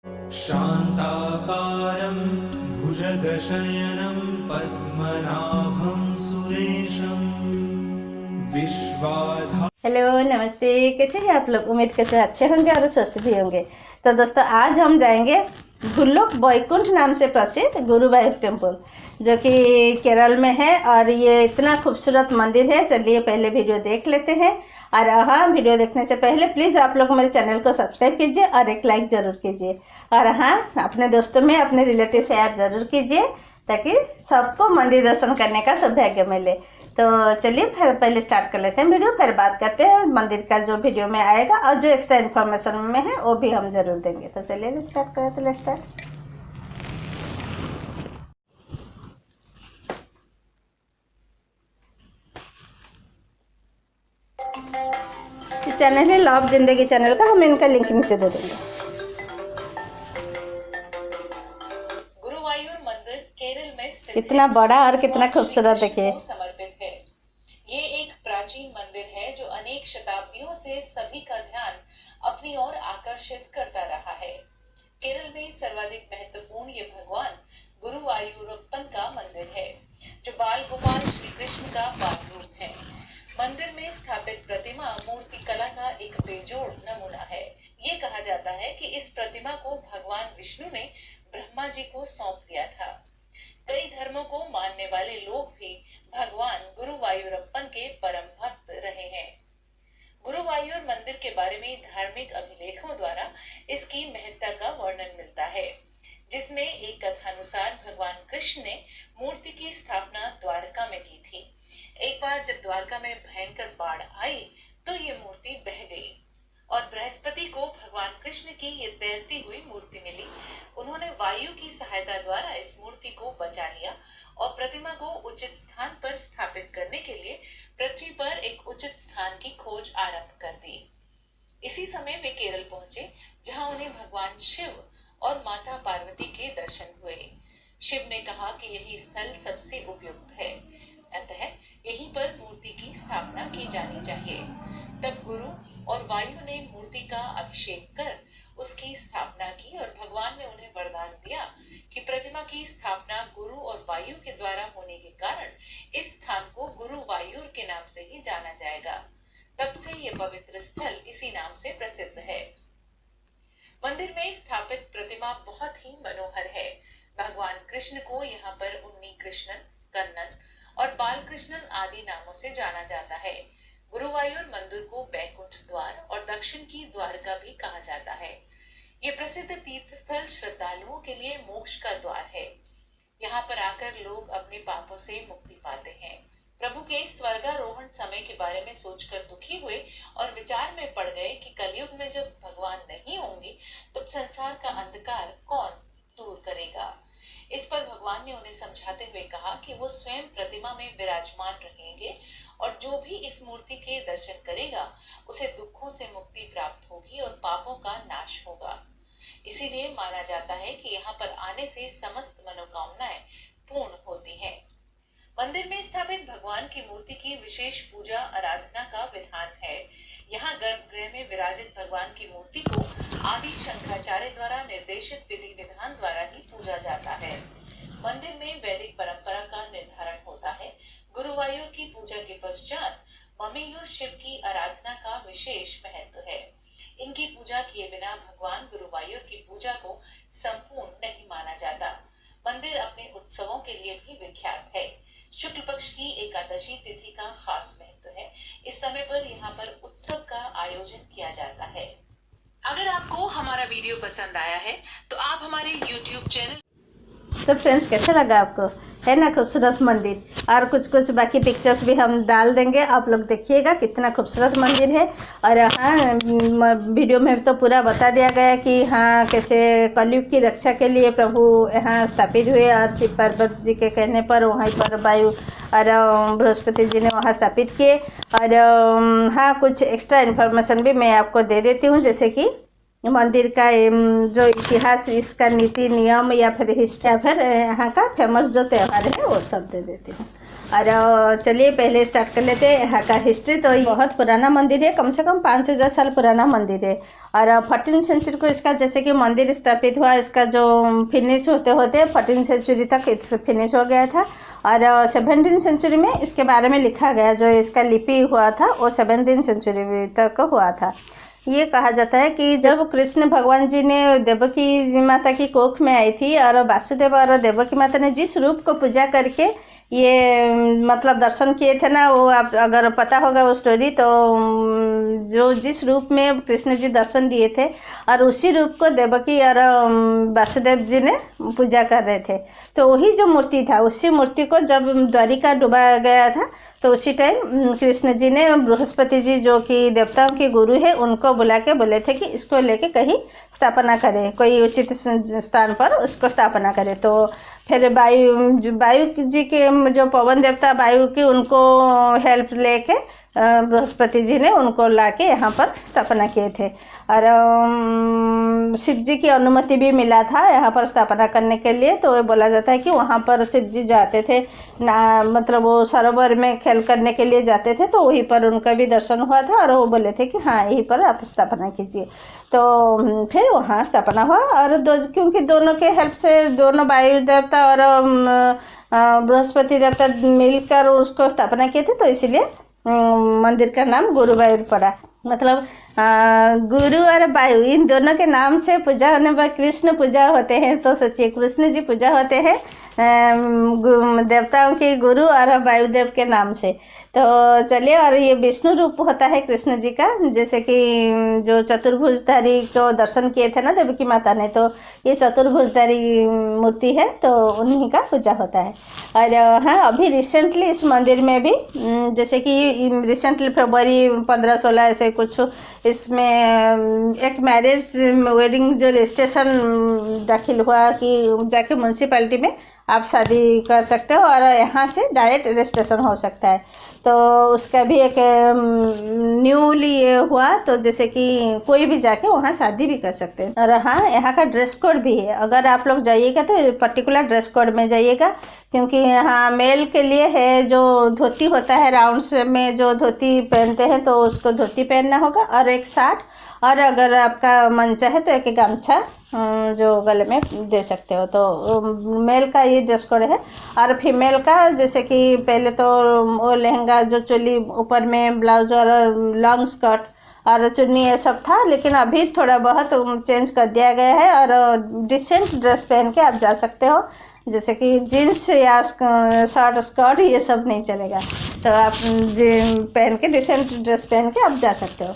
शान्ताकारं भुजगशयनं पद्मनाभं सुरेशं विश्वाधारं। Hello, नमस्ते। कैसे हैं आप लोग? उम्मीद करते हैं अच्छे होंगे और स्वस्थ भी होंगे। तो दोस्तों, आज हम जाएंगे भूलोक वैकुंठ नाम से प्रसिद्ध गुरुवायूर टेम्पल, जो कि केरल में है। और ये इतना खूबसूरत मंदिर है। चलिए पहले वीडियो देख लेते हैं। और हाँ, वीडियो देखने से पहले प्लीज़ आप लोग मेरे चैनल को सब्सक्राइब कीजिए और एक लाइक ज़रूर कीजिए। और हाँ, अपने दोस्तों में, अपने रिलेटिव शेयर ज़रूर कीजिए, ताकि सबको मंदिर दर्शन करने का सौभाग्य मिले। तो चलिए फिर पहले स्टार्ट कर लेते हैं वीडियो, फिर बात करते हैं मंदिर का जो वीडियो में आएगा, और जो एक्स्ट्रा इन्फॉर्मेशन में है वो भी हम ज़रूर देंगे। तो चलिए स्टार्ट करते हैं। स्टार्ट। चैनल है लव जिंदगी चैनल का, हम इनका लिंक नीचे दे देंगे। गुरुवायूर मंदिर केरल में स्थित कितना बड़ा और कितना खूबसूरत देखिए। समर्पित है। ये एक प्राचीन मंदिर है जो अनेक शताब्दियों से सभी का ध्यान अपनी ओर आकर्षित करता रहा है। केरल में सर्वाधिक महत्वपूर्ण ये भगवान गुरुवायूरप्पन का मंदिर है, जो बाल गोपाल श्री कृष्ण का बाल रूप है। मंदिर में स्थापित प्रतिमा मूर्ति कला का एक बेजोड़ नमूना है। ये कहा जाता है कि इस प्रतिमा को भगवान विष्णु ने ब्रह्मा जी को सौंप दिया था। कई धर्मों को मानने वाले लोग भी भगवान गुरुवायूरप्पन के परम भक्त रहे हैं। गुरुवायूर मंदिर के बारे में धार्मिक अभिलेखों द्वारा इसकी महत्ता का वर्णन मिलता है, जिसमें एक कथानुसार भगवान कृष्ण ने मूर्ति की स्थापना द्वारका में की थी। एक बार जब द्वारका में भयंकर बाढ़ आई तो ये मूर्ति बह गई और बृहस्पति को भगवान कृष्ण की ये तैरती हुई मूर्ति मिली। उन्होंने वायु की सहायता द्वारा इस मूर्ति को बचा लिया और प्रतिमा को उचित स्थान पर स्थापित करने के लिए पृथ्वी पर एक उचित स्थान की खोज आरंभ कर दी। इसी समय वे केरल पहुंचे, जहां उन्हें भगवान शिव और माता पार्वती के दर्शन हुए। शिव ने कहा कि यही स्थल सबसे उपयुक्त है, अतः यहीं पर मूर्ति की स्थापना की जानी चाहिए। तब गुरु और वायु ने मूर्ति का अभिषेक कर उसकी स्थापना की और भगवान ने उन्हें वरदान दिया कि प्रतिमा की स्थापना गुरु और वायु के द्वारा होने के कारण इस स्थान को गुरुवायूर के नाम से ही जाना जाएगा। तब से ये पवित्र स्थल इसी नाम से प्रसिद्ध है। मंदिर में स्थापित प्रतिमा बहुत ही मनोहर है। भगवान कृष्ण को यहाँ पर उन्नी कृष्णन, कन्नन और बाल कृष्णन आदि नामों से जाना जाता है। गुरुवायूर मंदिर को बैकुंठ द्वार और दक्षिण की द्वारका भी कहा जाता है। ये प्रसिद्ध तीर्थ स्थल श्रद्धालुओं के लिए मोक्ष का द्वार है। यहाँ पर आकर लोग अपने पापों से मुक्ति पाते हैं। प्रभु के स्वर्गारोहण समय के बारे में सोचकर दुखी हुए और विचार में पड़ गए कि कलयुग में जब भगवान नहीं होंगे तो संसार का अंधकार कौन दूर करेगा। इस पर भगवान ने उन्हें समझाते हुए कहा कि वो स्वयं प्रतिमा में विराजमान रहेंगे और जो भी इस मूर्ति के दर्शन करेगा उसे दुखों से मुक्ति प्राप्त होगी और पापों का नाश होगा। इसीलिए माना जाता है कि यहाँ पर आने से समस्त मनोकामनाएं पूर्ण होती हैं। मंदिर में स्थापित भगवान की मूर्ति की विशेष पूजा आराधना का विधान है। यहाँ गर्भगृह में विराजित भगवान की मूर्ति को आदि शंकराचार्य द्वारा निर्देशित विधि विधान द्वारा ही पूजा जाता है। मंदिर में वैदिक परंपरा का निर्धारण होता है। गुरुवायूर की पूजा के पश्चात ममेयूर शिव की आराधना का विशेष महत्व है। इनकी पूजा किए बिना भगवान गुरुवायूर की पूजा को संपूर्ण नहीं माना जाता। मंदिर अपने उत्सवों के लिए भी विख्यात है। शुक्ल पक्ष की एकादशी तिथि का खास महत्व है। इस समय पर यहाँ पर उत्सव का आयोजन किया जाता है। अगर आपको हमारा वीडियो पसंद आया है तो आप हमारे YouTube चैनल। तो फ्रेंड्स, कैसा लगा आपको? है ना खूबसूरत मंदिर। और कुछ बाकी पिक्चर्स भी हम डाल देंगे, आप लोग देखिएगा कितना खूबसूरत मंदिर है। और हाँ, वीडियो में तो पूरा बता दिया गया कि हाँ, कैसे कलयुग की रक्षा के लिए प्रभु यहाँ स्थापित हुए और शिव पार्वती जी के कहने पर वहीं पर वायु और बृहस्पति जी ने वहाँ स्थापित किए। और हाँ, कुछ एक्स्ट्रा इन्फॉर्मेशन भी मैं आपको दे देती हूँ, जैसे कि मंदिर का जो इतिहास, इसका नीति नियम या फिर हिस्ट्री या फिर यहाँ का फेमस जो त्यौहार है वो सब दे देती हूँ। और चलिए पहले स्टार्ट कर लेते हैं यहाँ का हिस्ट्री। तो ये बहुत पुराना मंदिर है, कम से कम 5 से 10 साल पुराना मंदिर है। और 14वीं सेंचुरी को इसका जैसे कि मंदिर स्थापित हुआ, इसका जो फिनिश होते होते 14वीं सेंचुरी तक फिनिश हो गया था। और 17वीं सेंचुरी में इसके बारे में लिखा गया, जो इसका लिपि हुआ था वो 17वीं सेंचुरी तक हुआ था। ये कहा जाता है कि जब कृष्ण भगवान जी ने देवकी माता की कोख में आई थी और वासुदेव और देवकी माता ने जिस रूप को पूजा करके ये मतलब दर्शन किए थे ना, वो आप अगर पता होगा वो स्टोरी, तो जो जिस रूप में कृष्ण जी दर्शन दिए थे और उसी रूप को देवकी और वासुदेव जी ने पूजा कर रहे थे। तो वही जो मूर्ति था, उसी मूर्ति को जब द्वारिका डुबाया गया था तो उसी टाइम कृष्ण जी ने बृहस्पति जी जो कि देवताओं के गुरु है उनको बुला के बोले थे कि इसको लेके कहीं स्थापना करें, कोई उचित स्थान पर उसको स्थापना करें। तो फिर वायु जी के जो पवन देवता वायु की, उनको हेल्प लेके बृहस्पति जी ने उनको लाके यहाँ पर स्थापना किए थे। और शिव जी की अनुमति भी मिला था यहाँ पर स्थापना करने के लिए। तो बोला जाता है कि वहाँ पर शिव जी जाते थे ना, मतलब वो सरोवर में खेल करने के लिए जाते थे, तो वहीं पर उनका भी दर्शन हुआ था और वो बोले थे कि हाँ यहीं पर आप स्थापना कीजिए। तो फिर वहाँ स्थापना हुआ और क्योंकि दोनों के हेल्प से, दोनों वायु देवता और बृहस्पति देवता मिलकर उसको स्थापना किए थे, तो इसीलिए मंदिर का नाम गुरुवायूर पड़ा। मतलब गुरु और वायु इन दोनों के नाम से पूजा होने पर कृष्ण पूजा होते हैं। तो सोचिए कृष्ण जी पूजा होते हैं देवताओं के गुरु और वायुदेव के नाम से। तो चलिए, और ये विष्णु रूप होता है कृष्ण जी का, जैसे कि जो चतुर्भुजधारी को दर्शन किए थे ना देवकी माता ने, तो ये चतुर्भुजधारी मूर्ति है, तो उन्हीं का पूजा होता है। और हाँ, अभी रिसेंटली इस मंदिर में भी जैसे कि रिसेंटली फरवरी 15-16 ऐसे कुछ, इसमें एक मैरिज वेडिंग जो रजिस्ट्रेशन दाखिल हुआ कि जाके म्यूनसिपैलिटी में आप शादी कर सकते हो और यहाँ से डायरेक्ट रजिस्ट्रेशन हो सकता है। तो उसका भी एक न्यूली ये हुआ, तो जैसे कि कोई भी जाके वहाँ शादी भी कर सकते हैं। और हाँ, यहाँ का ड्रेस कोड भी है, अगर आप लोग जाइएगा तो पर्टिकुलर ड्रेस कोड में जाइएगा, क्योंकि यहाँ मेल के लिए है जो धोती होता है, राउंड्स में जो धोती पहनते हैं तो उसको धोती पहनना होगा और एक शर्ट, और अगर आपका मन चाहे तो एक गमछा जो गले में दे सकते हो। तो मेल का ये ड्रेस कोड है। और फीमेल का जैसे कि पहले तो वो लहंगा जो चोली ऊपर में ब्लाउज और लॉन्ग स्कर्ट और चुन्नी ये सब था, लेकिन अभी थोड़ा बहुत चेंज कर दिया गया है और डिसेंट ड्रेस पहन के आप जा सकते हो, जैसे कि जीन्स या शॉर्ट स्कर्ट ये सब नहीं चलेगा। तो आप पहन के डिसेंट ड्रेस पहन के आप जा सकते हो।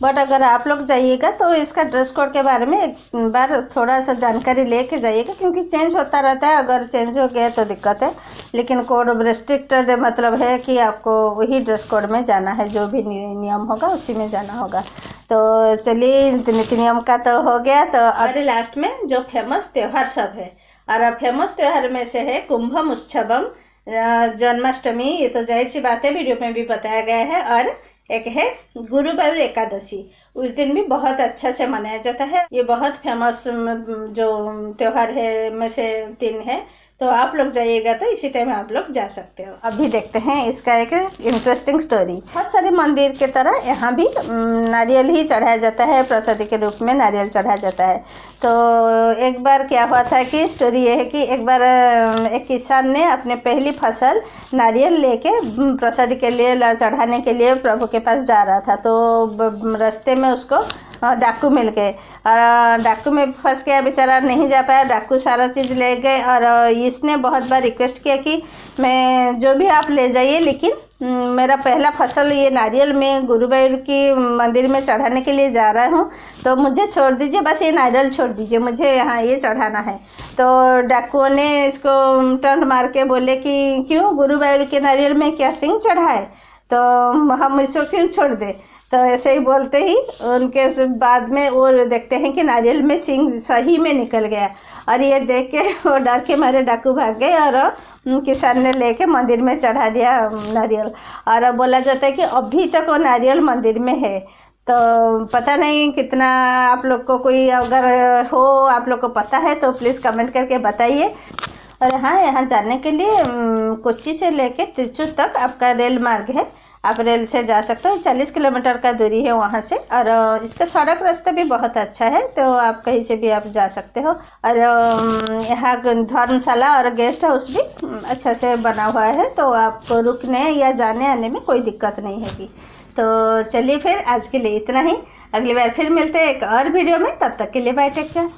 बट अगर आप लोग जाइएगा तो इसका ड्रेस कोड के बारे में एक बार थोड़ा सा जानकारी लेके जाइएगा, क्योंकि चेंज होता रहता है, अगर चेंज हो गया तो दिक्कत है। लेकिन कोड रेस्ट्रिक्टेड मतलब है कि आपको वही ड्रेस कोड में जाना है, जो भी नियम होगा उसी में जाना होगा। तो चलिए, नीति नियम का तो हो गया। तो अरे लास्ट में जो फेमस त्यौहार सब है, और फेमस त्यौहार में से है कुंभम उत्सवम, जन्माष्टमी, ये तो जाहिर सी बात है, वीडियो में भी बताया गया है। और एक है गुरुवायूर एकादशी, उस दिन भी बहुत अच्छा से मनाया जाता है। ये बहुत फेमस जो त्यौहार है में से 3 है। तो आप लोग जाइएगा तो इसी टाइम आप लोग जा सकते हो। अभी देखते हैं इसका एक इंटरेस्टिंग स्टोरी। बहुत सारे मंदिर के तरह यहाँ भी नारियल ही चढ़ाया जाता है, प्रसादी के रूप में नारियल चढ़ाया जाता है। तो एक बार क्या हुआ था कि स्टोरी ये है कि एक बार एक किसान ने अपने पहली फसल नारियल लेके प्रसादी के लिए चढ़ाने के लिए प्रभु के पास जा रहा था। तो रास्ते में उसको डाकू मिल गए और डाकू में फंस गया, बेचारा नहीं जा पाया, डाकू सारा चीज़ ले गए। और इसने बहुत बार रिक्वेस्ट किया कि मैं जो भी आप ले जाइए, लेकिन मेरा पहला फसल ये नारियल में गुरुवायूर की मंदिर में चढ़ाने के लिए जा रहा हूँ, तो मुझे छोड़ दीजिए, बस ये नारियल छोड़ दीजिए, मुझे यहाँ ये चढ़ाना है। तो डाकुओं ने इसको टंट मार के बोले कि क्यों, गुरुवायूर के नारियल में क्या सिंह चढ़ा है, तो हम इसको क्यों छोड़ दें। तो ऐसे ही बोलते ही उनके बाद में वो देखते हैं कि नारियल में सिंह सही में निकल गया, और ये देख के वो डर के मारे डाकू भाग गए और किसान ने लेके मंदिर में चढ़ा दिया नारियल। और बोला जाता है कि अभी तक वो नारियल मंदिर में है। तो पता नहीं कितना आप लोग को, कोई अगर हो आप लोग को पता है तो प्लीज़ कमेंट करके बताइए। और हाँ, यहाँ जाने के लिए कोच्चि से लेके तिरचूर तक आपका रेल मार्ग है, आप रेल से जा सकते हो। 40 किलोमीटर का दूरी है वहाँ से, और इसका सड़क रास्ता भी बहुत अच्छा है, तो आप कहीं से भी आप जा सकते हो। और यहाँ धर्मशाला और गेस्ट हाउस भी अच्छा से बना हुआ है, तो आपको रुकने या जाने आने में कोई दिक्कत नहीं होगी। तो चलिए फिर आज के लिए इतना ही, अगली बार फिर मिलते हैं एक और वीडियो में, तब तक के लिए बाय, टेक केयर।